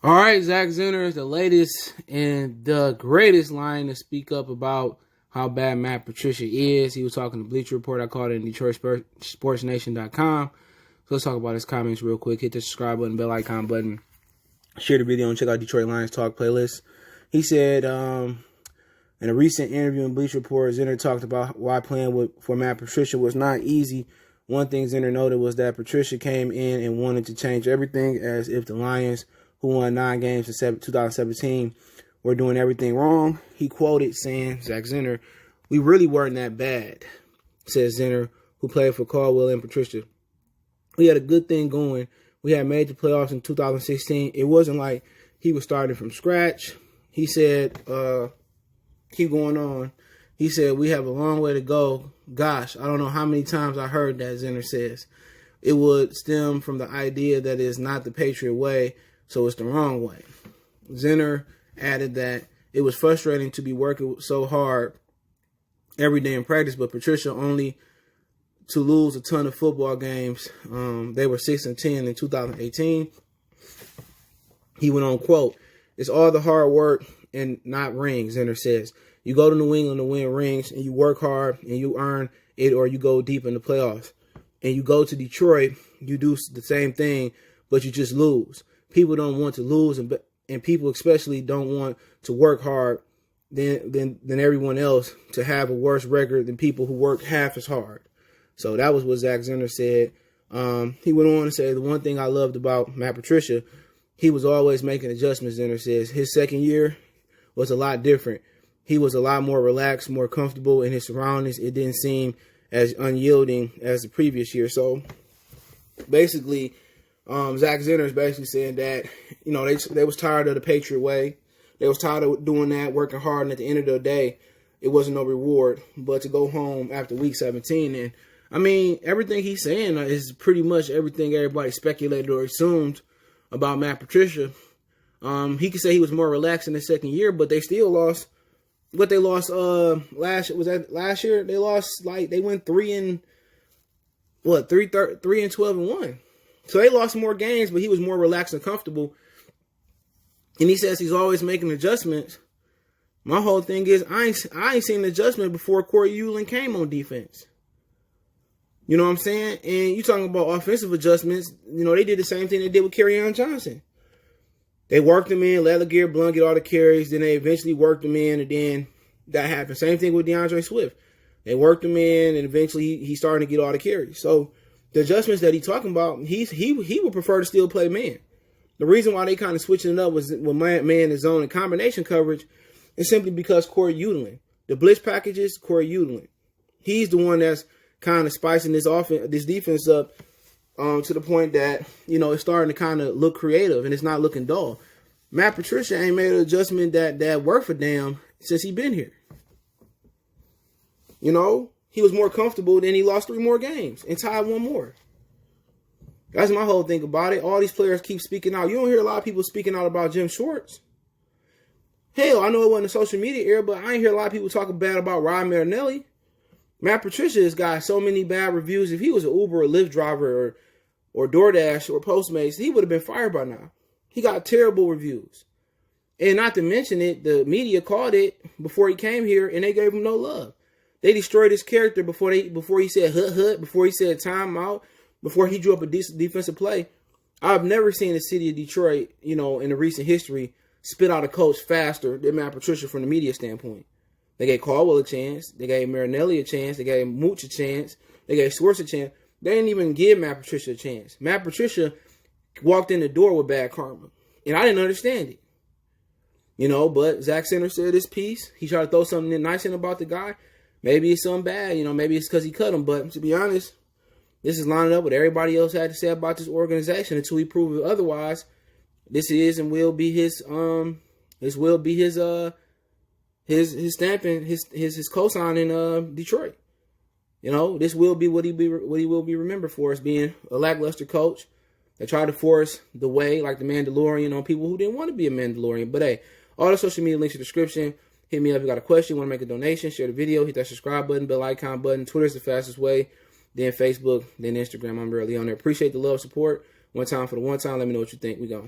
All right, Zach Zenner is the latest and the greatest line to speak up about how bad Matt Patricia is. He was talking to Bleacher Report. I called it in Detroit Sportsnation.com. So let's talk about his comments real quick. Hit the subscribe button, bell icon button. Share the video and check out Detroit Lions Talk playlist. He said in a recent interview in Bleacher Report, Zenner talked about why playing for Matt Patricia was not easy. One thing Zenner noted was that Patricia came in and wanted to change everything, as if the Lions, who won 9 games in 2017, were doing everything wrong. He quoted saying, Zach Zenner, "We really weren't that bad," says Zenner, who played for Caldwell and Patricia. "We had a good thing going. We had made the playoffs in 2016. It wasn't like he was starting from scratch." He said, keep going on. He said, "We have a long way to go." Gosh, I don't know how many times I heard that, Zenner says. It would stem from the idea that it's not the Patriot way, so it's the wrong way. Zenner added that it was frustrating to be working so hard every day in practice, but Patricia only to lose a ton of football games. They were 6-10 in 2018. He went on, quote, "It's all the hard work and not rings," Zenner says. "You go to New England to win rings, and you work hard, and you earn it, or you go deep in the playoffs. And you go to Detroit, you do the same thing, but you just lose. People don't want to lose, and people especially don't want to work hard than everyone else to have a worse record than people who work half as hard." So that was what Zach Zenner said. He went on to say, "The one thing I loved about Matt Patricia, he was always making adjustments," Zenner says. "His second year was a lot different. He was a lot more relaxed, more comfortable in his surroundings. It didn't seem as unyielding as the previous year." So basically, Zach Zenner is basically saying that, they was tired of the Patriot way. They was tired of doing that, working hard, and at the end of the day, it wasn't no reward but to go home after week 17. And I mean, everything he's saying is pretty much everything everybody speculated or assumed about Matt Patricia. He could say he was more relaxed in the second year, but they still lost. What they lost last year? They lost, they went 3-12-1. So they lost more games, but he was more relaxed and comfortable. And he says he's always making adjustments. My whole thing is I ain't seen an adjustment before Corey Ulan came on defense. You know what I'm saying? And you talking about offensive adjustments, they did the same thing they did with Kerryon Johnson. They worked him in, let LeGarrette Blount get all the carries, then they eventually worked him in, and then that happened. Same thing with DeAndre Swift. They worked him in, and eventually he's starting to get all the carries. So the adjustments that he's talking about, he would prefer to still play man. The reason why they kind of switching it up was when man is zone and combination coverage is simply because Corey Ulan. The blitz packages, Corey Ulan. He's the one that's kind of spicing this defense up to the point that, it's starting to kind of look creative and it's not looking dull. Matt Patricia ain't made an adjustment that worth a damn since he been here. He was more comfortable, then he lost 3 more games and tied 1 more. That's my whole thing about it. All these players keep speaking out. You don't hear a lot of people speaking out about Jim Schwartz. Hell, I know it wasn't a social media era, but I ain't hear a lot of people talking bad about Ryan Marinelli. Matt Patricia has got so many bad reviews. If he was an Uber or Lyft driver or DoorDash or Postmates, he would have been fired by now. He got terrible reviews. And not to mention it, the media called it before he came here, and they gave him no love. They destroyed his character before he said hut, before he said timeout, before he drew up a decent defensive play. I've never seen the city of Detroit, in the recent history, spit out a coach faster than Matt Patricia from the media standpoint. They gave Caldwell a chance. They gave Marinelli a chance. They gave Mooch a chance. They gave Schwartz a chance. They didn't even give Matt Patricia a chance. Matt Patricia walked in the door with bad karma. And I didn't understand it. But Zach Zenner said his piece. He tried to throw something nice in about the guy. Maybe it's something bad. Maybe it's because he cut him. But to be honest, this is lining up with everybody else had to say about this organization until he proves otherwise. This is and will be his stamping, his cosign in Detroit. This will be what he will be remembered for, as being a lackluster coach that tried to force the way, like the Mandalorian, on people who didn't want to be a Mandalorian. But hey, all the social media links in the description. Hit me up if you got a question, want to make a donation, share the video, hit that subscribe button, bell icon button. Twitter's the fastest way. Then Facebook, then Instagram. I'm barely on there. Appreciate the love, support. One time for the one time. Let me know what you think. We go.